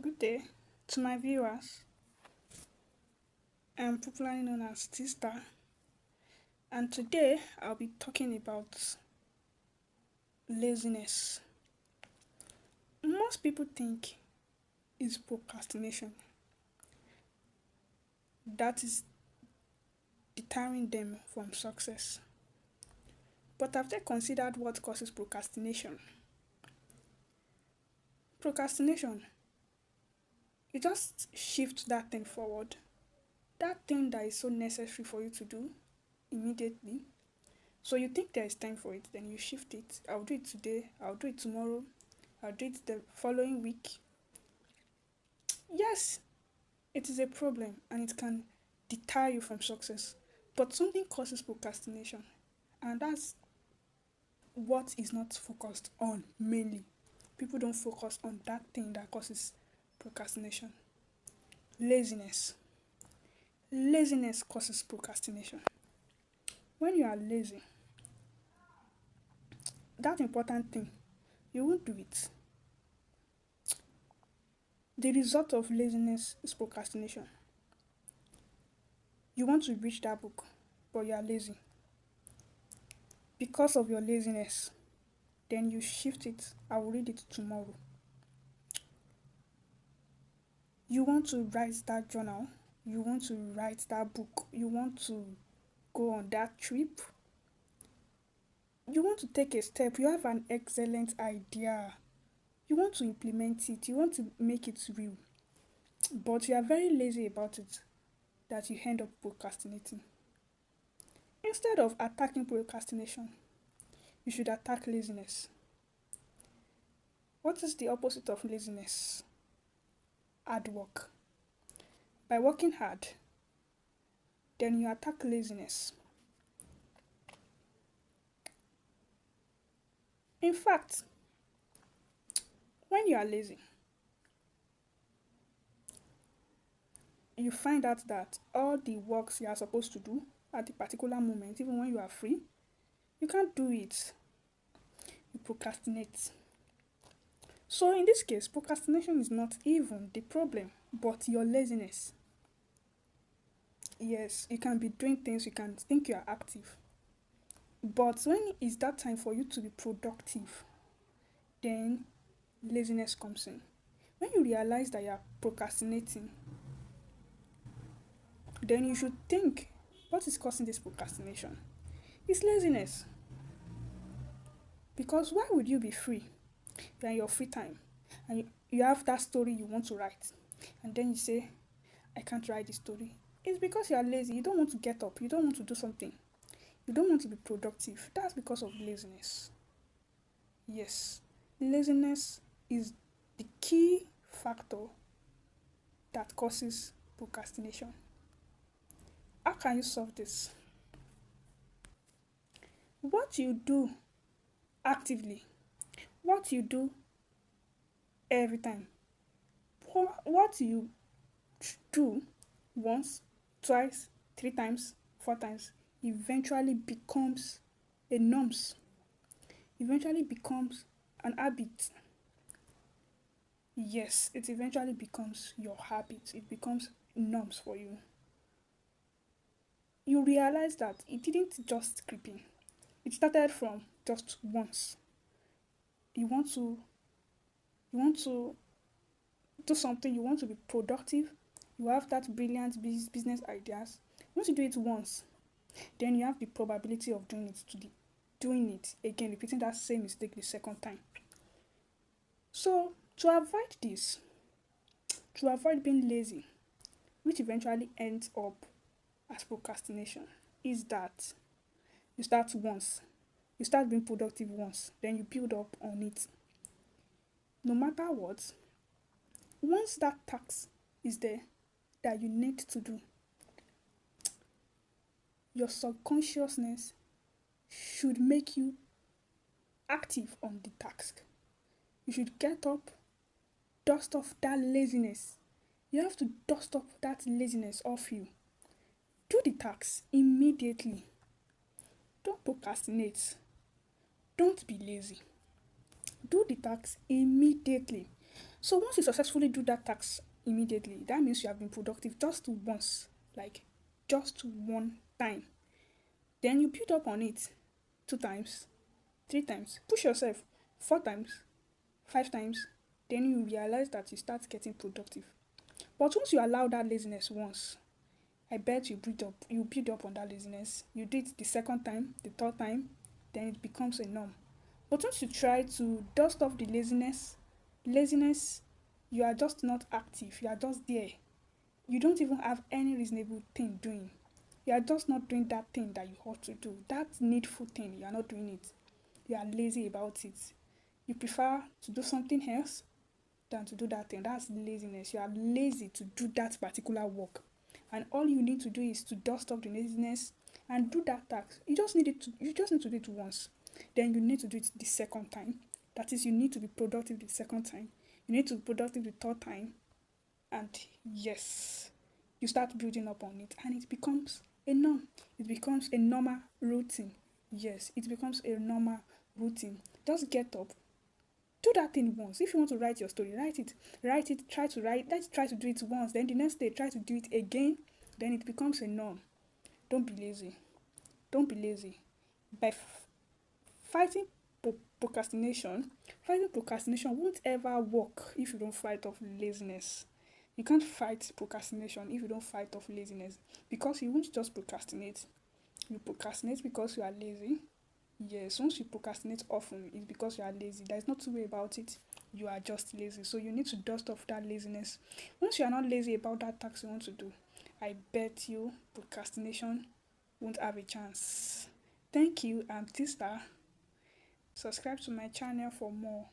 Good day to my viewers. I'm popularly known as Tista, and today I'll be talking about laziness. Most people think it's procrastination that is deterring them from success. But have they considered what causes procrastination? Procrastination, you just shift that thing forward, that thing that is so necessary for you to do immediately. So you think there is time for it, then you shift it. I'll do it today, I'll do it tomorrow, I'll do it the following week. Yes, it is a problem and it can deter you from success. But something causes procrastination, and that's what is not focused on mainly. People don't focus on that thing that causes procrastination. Laziness. Laziness causes procrastination. When you are lazy, that important thing, you won't do it. The result of laziness is procrastination. You want to reach that book, but you are lazy. Because of your laziness, then you shift it. I will read it tomorrow. You want to write that journal, you want to write that book, you want to go on that trip, you want to take a step, you have an excellent idea, you want to implement it, you want to make it real, but you are very lazy about it, that you end up procrastinating. Instead of attacking procrastination, you should attack laziness. What is the opposite of laziness? Hard work. By working hard, then you attack laziness. In fact, when you are lazy, you find out that all the works you are supposed to do at the particular moment, even when you are free, you can't do it. You procrastinate. So in this case, procrastination is not even the problem, but your laziness. Yes, you can be doing things, you can think you are active. But when it's that time for you to be productive, then laziness comes in. When you realize that you are procrastinating, then you should think, what is causing this procrastination? It's laziness. Because why would you be free? You're in your free time and you have that story you want to write, and then you say, I can't write this story. It's because you are lazy. You don't want to get up. You don't want to do something. You don't want to be productive. That's because of laziness. Yes, laziness is the key factor that causes procrastination. How can you solve this? What you do actively, what you do every time, what you do once, twice, three times, four times, eventually becomes a norms, eventually becomes an habit. Yes, it eventually becomes your habit, it becomes norms for you. You realize that it didn't just creep in, it started from just once. You want to you want to do something, you want to be productive, you have that brilliant business ideas. Once you do it once, then you have the probability of doing it again, repeating that same mistake the second time. So to avoid this, to avoid being lazy, which eventually ends up as procrastination, is that you start once, you start being productive once, then you build up on it. No matter what, once that task is there that you need to do, your subconsciousness should make you active on the task. You should get up, dust off that laziness. You have to dust off that laziness off you. Do the task immediately. Don't procrastinate. Don't be lazy. Do the task immediately. So once you successfully do that task immediately, that means you have been productive just once, like just one time. Then you build up on it 2 times, 3 times, push yourself 4 times, 5 times. Then you realize that you start getting productive. But once you allow that laziness once, I bet you build up on that laziness. You do it the second time, the third time, then it becomes a norm. But once you try to dust off the laziness, you are just not active. You are just there. You don't even have any reasonable thing doing. You are just not doing that thing that you ought to do. That needful thing, you are not doing it. You are lazy about it. You prefer to do something else than to do that thing. That's laziness. You are lazy to do that particular work. And all you need to do is to dust off the laziness and do that task. You just need to do it once. Then you need to do it the second time. That is, you need to be productive the second time. You need to be productive the third time. And yes, you start building up on it and it becomes a norm. It becomes a normal routine. Yes, it becomes a normal routine. Just get up, do that thing once. If you want to write your story, write it. Write it, try to write, let's try to do it once. Then the next day, try to do it again. Then it becomes a norm. Don't be lazy. Don't be lazy. By fighting fighting procrastination won't ever work if you don't fight off laziness. You can't fight procrastination if you don't fight off laziness because you won't just procrastinate. You procrastinate because you are lazy. Yes, once you procrastinate often, it's because you are lazy. There's no two way about it. You are just lazy. So you need to dust off that laziness. Once you are not lazy about that task you want to do, I bet you procrastination won't have a chance. Thank you. I'm Tista. Subscribe to my channel for more.